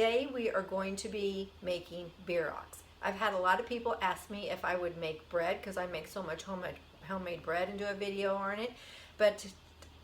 Today we are going to be making bierox. I've had a lot of people ask me if I would make bread because I make so much homemade bread and do a video on it.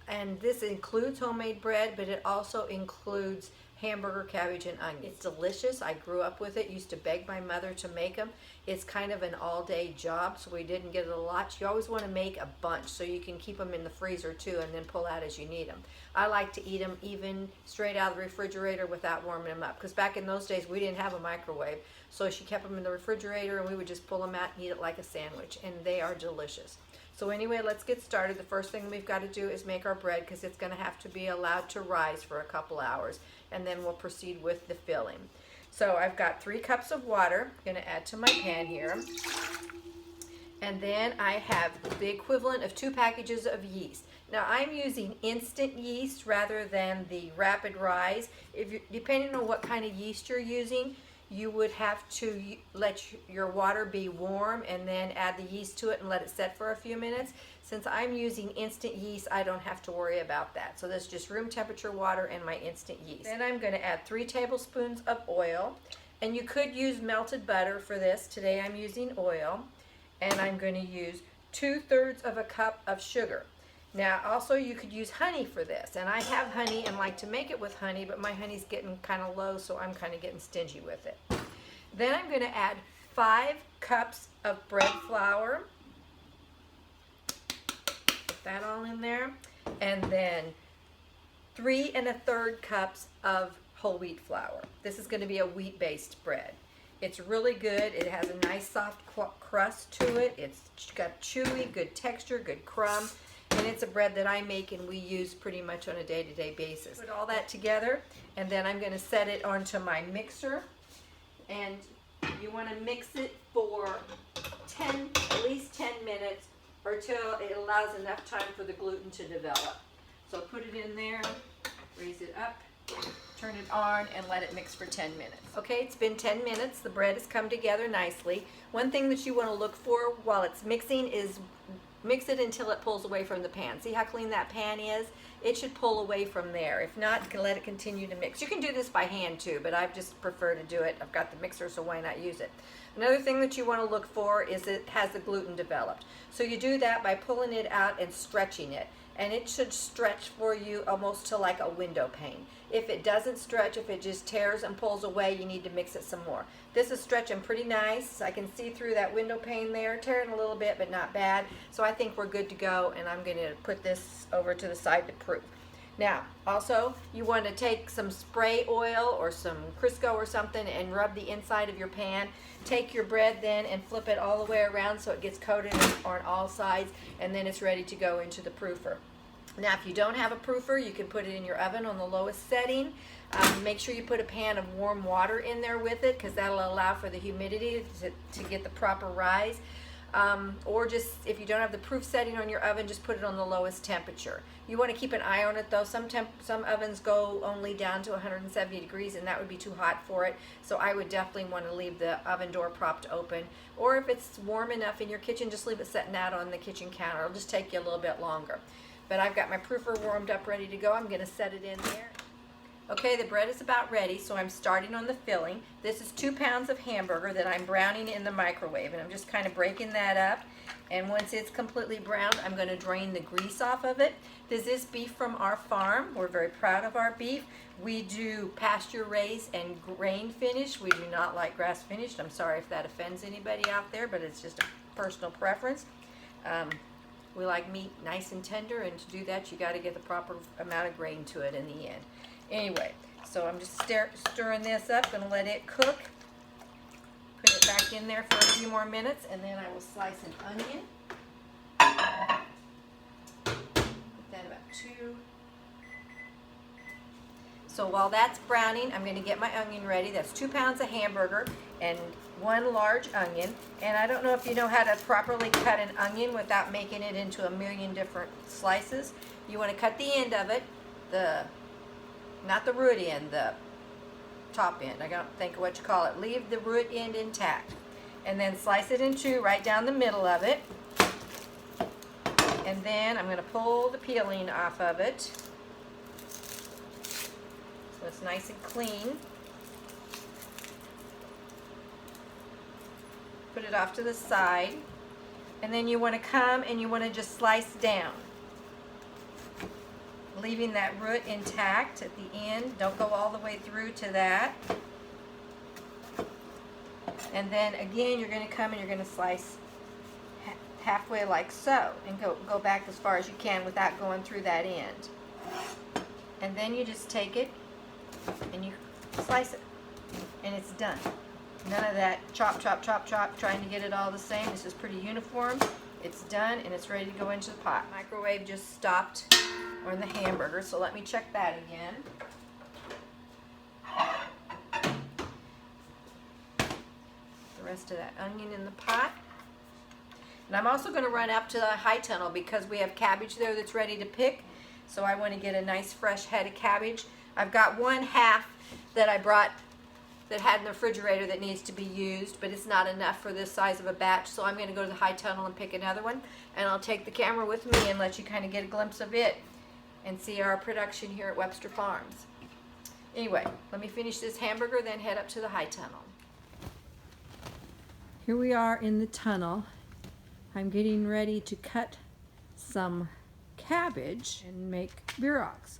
And this includes homemade bread, but it also includes hamburger, cabbage, and onion. It's delicious. I grew up with it, used to beg my mother to make them. It's kind of an all-day job, so we didn't get it a lot. You always want to make a bunch so you can keep them in the freezer too and then pull out as you need them. I like to eat them even straight out of the refrigerator without warming them up, because back in those days we didn't have a microwave, so she kept them in the refrigerator and we would just pull them out and eat it like a sandwich, and they are delicious. So anyway, let's get started. The first thing we've got to do is make our bread, because it's going to have to be allowed to rise for a couple hours, and then we'll proceed with the filling. So I've got 3 cups of water. I'm going to add to my pan here. And then I have the equivalent of 2 packages of yeast. Now I'm using instant yeast rather than the rapid rise. Depending on what kind of yeast you're using, you would have to let your water be warm and then add the yeast to it and let it set for a few minutes. Since I'm using instant yeast, I don't have to worry about that. So that's just room temperature water and my instant yeast. Then I'm going to add 3 tablespoons of oil, and you could use melted butter for this. Today I'm using oil, and I'm going to use 2/3 of a cup of sugar. Now also you could use honey for this, and I have honey and like to make it with honey, but my honey's getting kind of low, so I'm kind of getting stingy with it. Then I'm going to add 5 cups of bread flour. Put that all in there. And then 3 1/3 cups of whole wheat flour. This is going to be a wheat-based bread. It's really good. It has a nice soft crust to it. It's got chewy, good texture, good crumb. And it's a bread that I make and we use pretty much on a day-to-day basis. Put all that together, and then I'm going to set it onto my mixer. And you want to mix it for at least 10 minutes, or till it allows enough time for the gluten to develop. So put it in there, raise it up, turn it on, and let it mix for 10 minutes. Okay, it's been 10 minutes. The bread has come together nicely. One thing that you want to look for while it's mixing is mix it until it pulls away from the pan. See how clean that pan is? It should pull away from there. If not, you can let it continue to mix. You can do this by hand too, but I just prefer to do it. I've got the mixer, so why not use it? Another thing that you want to look for is it has the gluten developed. So you do that by pulling it out and stretching it. And it should stretch for you almost to like a window pane. If it doesn't stretch, if it just tears and pulls away, you need to mix it some more. This is stretching pretty nice. I can see through that window pane there, tearing a little bit, but not bad. So I think we're good to go, and I'm going to put this over to the side to proof. Now, also, you want to take some spray oil or some Crisco or something and rub the inside of your pan. Take your bread then and flip it all the way around so it gets coated on all sides, and then it's ready to go into the proofer. Now, if you don't have a proofer, you can put it in your oven on the lowest setting. Make sure you put a pan of warm water in there with it, because that'll allow for the humidity to get the proper rise. Or just, if you don't have the proof setting on your oven, just put it on the lowest temperature. You want to keep an eye on it though. Some ovens go only down to 170 degrees, and that would be too hot for it. So I would definitely want to leave the oven door propped open. Or if it's warm enough in your kitchen, just leave it setting out on the kitchen counter. It'll just take you a little bit longer. But I've got my proofer warmed up, ready to go. I'm going to set it in there. Okay, the bread is about ready, so I'm starting on the filling. This is 2 pounds of hamburger that I'm browning in the microwave, and I'm just kind of breaking that up. And once it's completely browned, I'm going to drain the grease off of it. This is beef from our farm. We're very proud of our beef. We do pasture raised and grain finished. We do not like grass finished. I'm sorry if that offends anybody out there, but it's just a personal preference. We like meat nice and tender, and to do that, you got to get the proper amount of grain to it in the end. Anyway, so I'm just stirring this up, going to let it cook. Put it back in there for a few more minutes, and then I will slice an onion. Put that about 2. So while that's browning, I'm going to get my onion ready. That's 2 pounds of hamburger and 1 large onion. And I don't know if you know how to properly cut an onion without making it into a million different slices. You want to cut the end of it, not the root end, the top end. I don't think what you call it. Leave the root end intact. And then slice it in 2 right down the middle of it. And then I'm going to pull the peeling off of it. So it's nice and clean. it off to the side. And then you want to come and you want to just slice down, leaving that root intact at the end. Don't go all the way through to that. And then again, you're going to come and you're going to slice halfway like so, and go back as far as you can without going through that end. And then you just take it and you slice it, and it's done. None of that chop, chop, chop, chop, trying to get it all the same. This is pretty uniform. It's done, and it's ready to go into the pot. Microwave just stopped on the hamburger, so let me check that again. The rest of that onion in the pot. And I'm also going to run up to the high tunnel because we have cabbage there that's ready to pick. So I want to get a nice fresh head of cabbage. I've got 1/2 that I brought that had in the refrigerator that needs to be used, but it's not enough for this size of a batch. So I'm going to go to the high tunnel and pick another one. And I'll take the camera with me and let you kind of get a glimpse of it and see our production here at Webster Farms. Anyway, let me finish this hamburger, then head up to the high tunnel. Here we are in the tunnel. I'm getting ready to cut some cabbage and make bierox.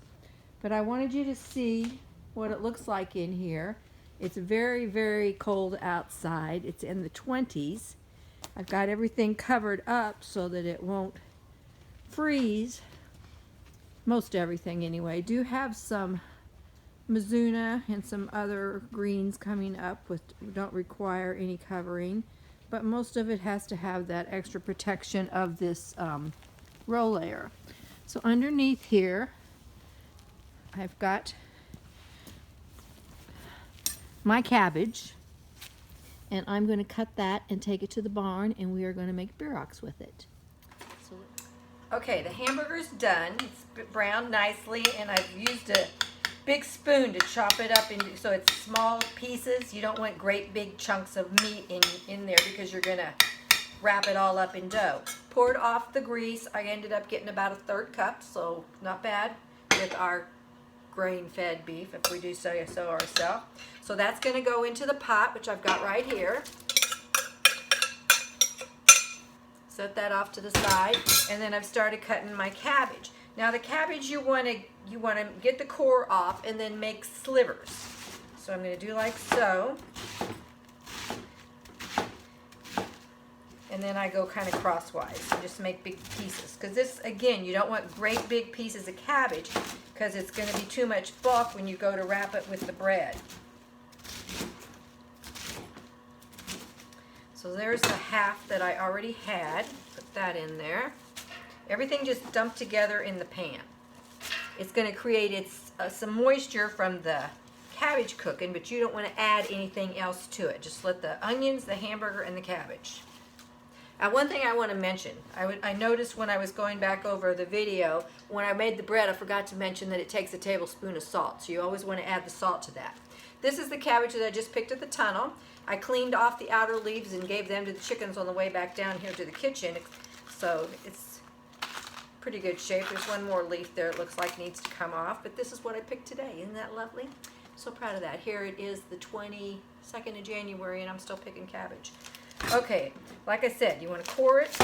But I wanted you to see what it looks like in here. It's very, very cold outside. It's in the 20s. I've got everything covered up so that it won't freeze. Most everything anyway. Do have some Mizuna and some other greens coming up with don't require any covering, but most of it has to have that extra protection of this roll layer. So underneath here I've got my cabbage, and I'm going to cut that and take it to the barn, and we are going to make bierox with it. Okay, the hamburger's done. It's browned nicely, and I've used a big spoon to chop it up into so it's small pieces. You don't want great big chunks of meat in there because you're going to wrap it all up in dough. Poured off the grease. I ended up getting about 1/3 cup, so not bad with our grain-fed beef if we do so ourselves. So that's going to go into the pot, which I've got right here. Set that off to the side, and then I've started cutting my cabbage. Now the cabbage you want to get the core off and then make slivers. So I'm going to do like so. And then I go kind of crosswise and just make big pieces. Because this, again, you don't want great big pieces of cabbage because it's going to be too much bulk when you go to wrap it with the bread. So there's the 1/2 that I already had. Put that in there. Everything just dumped together in the pan. It's going to create some moisture from the cabbage cooking, but you don't want to add anything else to it. Just let the onions, the hamburger, and the cabbage. Now, one thing I want to mention, I noticed when I was going back over the video, when I made the bread, I forgot to mention that it takes a tablespoon of salt. So you always want to add the salt to that. This is the cabbage that I just picked at the tunnel. I cleaned off the outer leaves and gave them to the chickens on the way back down here to the kitchen. So it's pretty good shape. There's one more leaf there it looks like needs to come off, but this is what I picked today. Isn't that lovely? So proud of that. Here it is, the 22nd of January, and I'm still picking cabbage. Okay, like I said, you want to core it,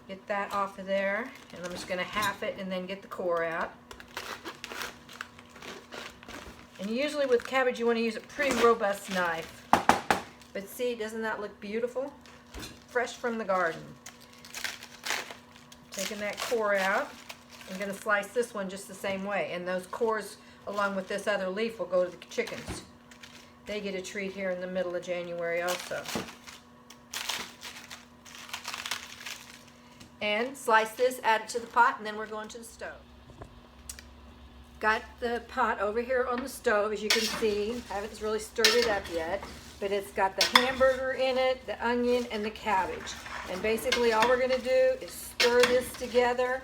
get that off of there, and I'm just going to half it and then get the core out. And usually with cabbage you want to use a pretty robust knife. But see, doesn't that look beautiful? Fresh from the garden. Taking that core out, I'm going to slice this one just the same way, and those cores along with this other leaf will go to the chickens. They get a treat here in the middle of January also. And slice this, add it to the pot, and then we're going to the stove. Got the pot over here on the stove, as you can see. I haven't really stirred it up yet, but it's got the hamburger in it, the onion, and the cabbage. And basically all we're going to do is stir this together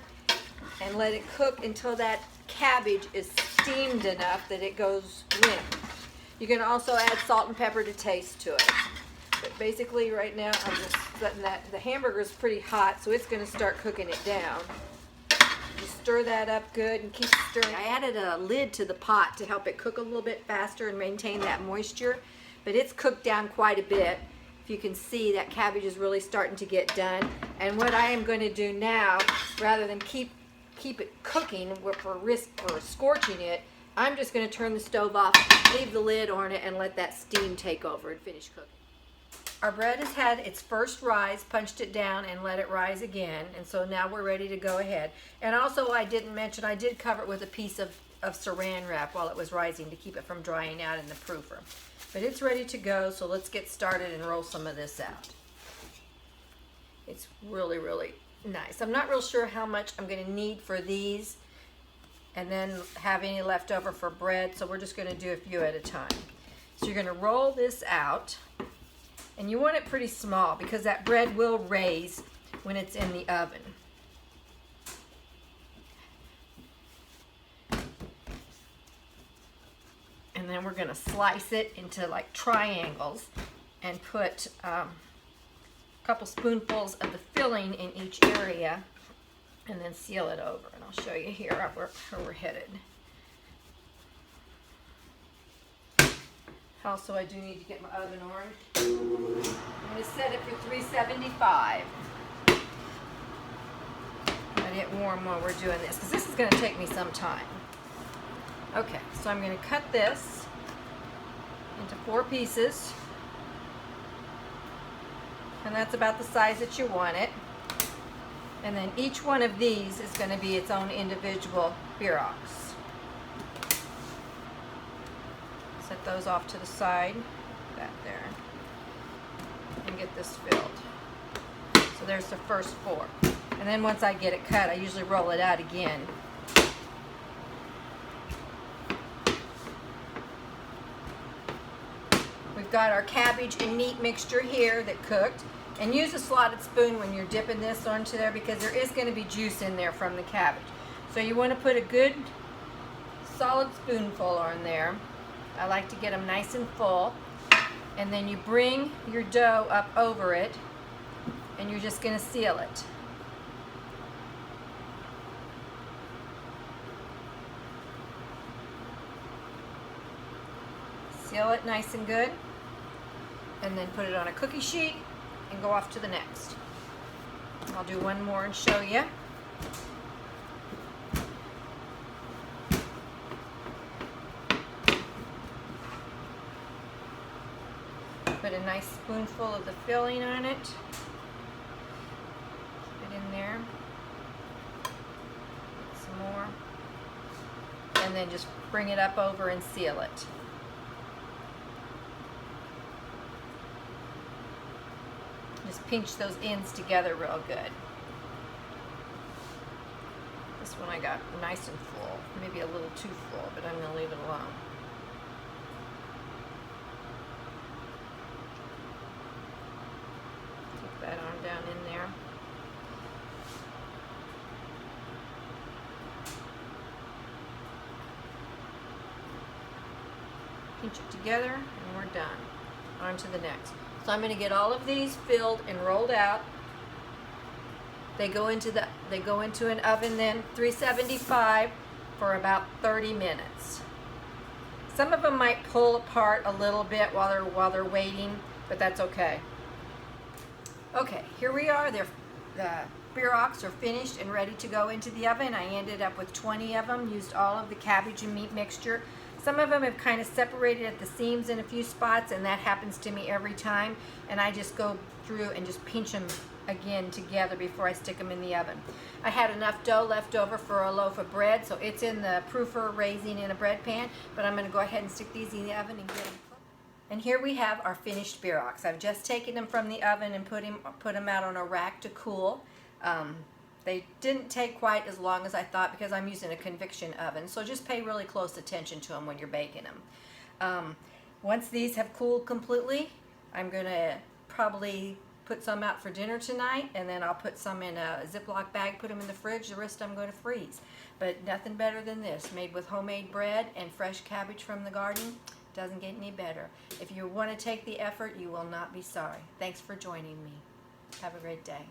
and let it cook until that cabbage is steamed enough that it goes limp. You can also add salt and pepper to taste to it. But basically right now I'm just letting the hamburger is pretty hot, so it's going to start cooking it down. Just stir that up good and keep stirring. I added a lid to the pot to help it cook a little bit faster and maintain that moisture, but it's cooked down quite a bit. If you can see, that cabbage is really starting to get done. And what I am going to do now, rather than keep it cooking for scorching it, I'm just going to turn the stove off, leave the lid on it, and let that steam take over and finish cooking. Our bread has had its first rise, punched it down and let it rise again, and so now we're ready to go ahead. And also, I didn't mention, I did cover it with a piece of saran wrap while it was rising to keep it from drying out in the proofer. But it's ready to go, so let's get started and roll some of this out. It's really, really nice. I'm not real sure how much I'm going to need for these and then have any left over for bread, so we're just going to do a few at a time. So you're going to roll this out, and you want it pretty small because that bread will raise when it's in the oven. And then we're going to slice it into like triangles and put a couple spoonfuls of the filling in each area and then seal it over. And I'll show you here where we're headed. Also, I do need to get my oven on. I'm going to set it for 375. Let it warm while we're doing this, because this is going to take me some time. Okay, so I'm going to cut this into 4 pieces. And that's about the size that you want it. And then each one of these is going to be its own individual bierox. Set those off to the side, that there, and get this filled. So there's the first 4. And then once I get it cut, I usually roll it out again. We've got our cabbage and meat mixture here that cooked. And use a slotted spoon when you're dipping this onto there because there is going to be juice in there from the cabbage. So you want to put a good solid spoonful on there. I like to get them nice and full. And then you bring your dough up over it and you're just going to seal it. Seal it nice and good. And then put it on a cookie sheet and go off to the next. I'll do one more and show you. Put a nice spoonful of the filling on it. Put it in there. Put some more. And then just bring it up over and seal it. Just pinch those ends together real good. This one I got nice and full, maybe a little too full, but I'm going to leave it alone. Take that on down in there. Pinch it together and we're done. On to the next. So I'm going to get all of these filled and rolled out. They go into an oven then 375 for about 30 minutes. Some of them might pull apart a little bit while they're waiting, but that's okay. Okay, here we are. The bierox are finished and ready to go into the oven. I ended up with 20 of them. Used all of the cabbage and meat mixture. Some of them have kind of separated at the seams in a few spots, and that happens to me every time. And I just go through and just pinch them again together before I stick them in the oven. I had enough dough left over for a loaf of bread, so it's in the proofer raising in a bread pan, but I'm going to go ahead and stick these in the oven and get them cooked. And here we have our finished bierox. I've just taken them from the oven and put them out on a rack to cool. They didn't take quite as long as I thought because I'm using a convection oven, so just pay really close attention to them when you're baking them. Once these have cooled completely, I'm going to probably put some out for dinner tonight, and then I'll put some in a Ziploc bag, put them in the fridge. The rest I'm going to freeze. But nothing better than this, made with homemade bread and fresh cabbage from the garden. Doesn't get any better. If you want to take the effort, you will not be sorry. Thanks for joining me. Have a great day.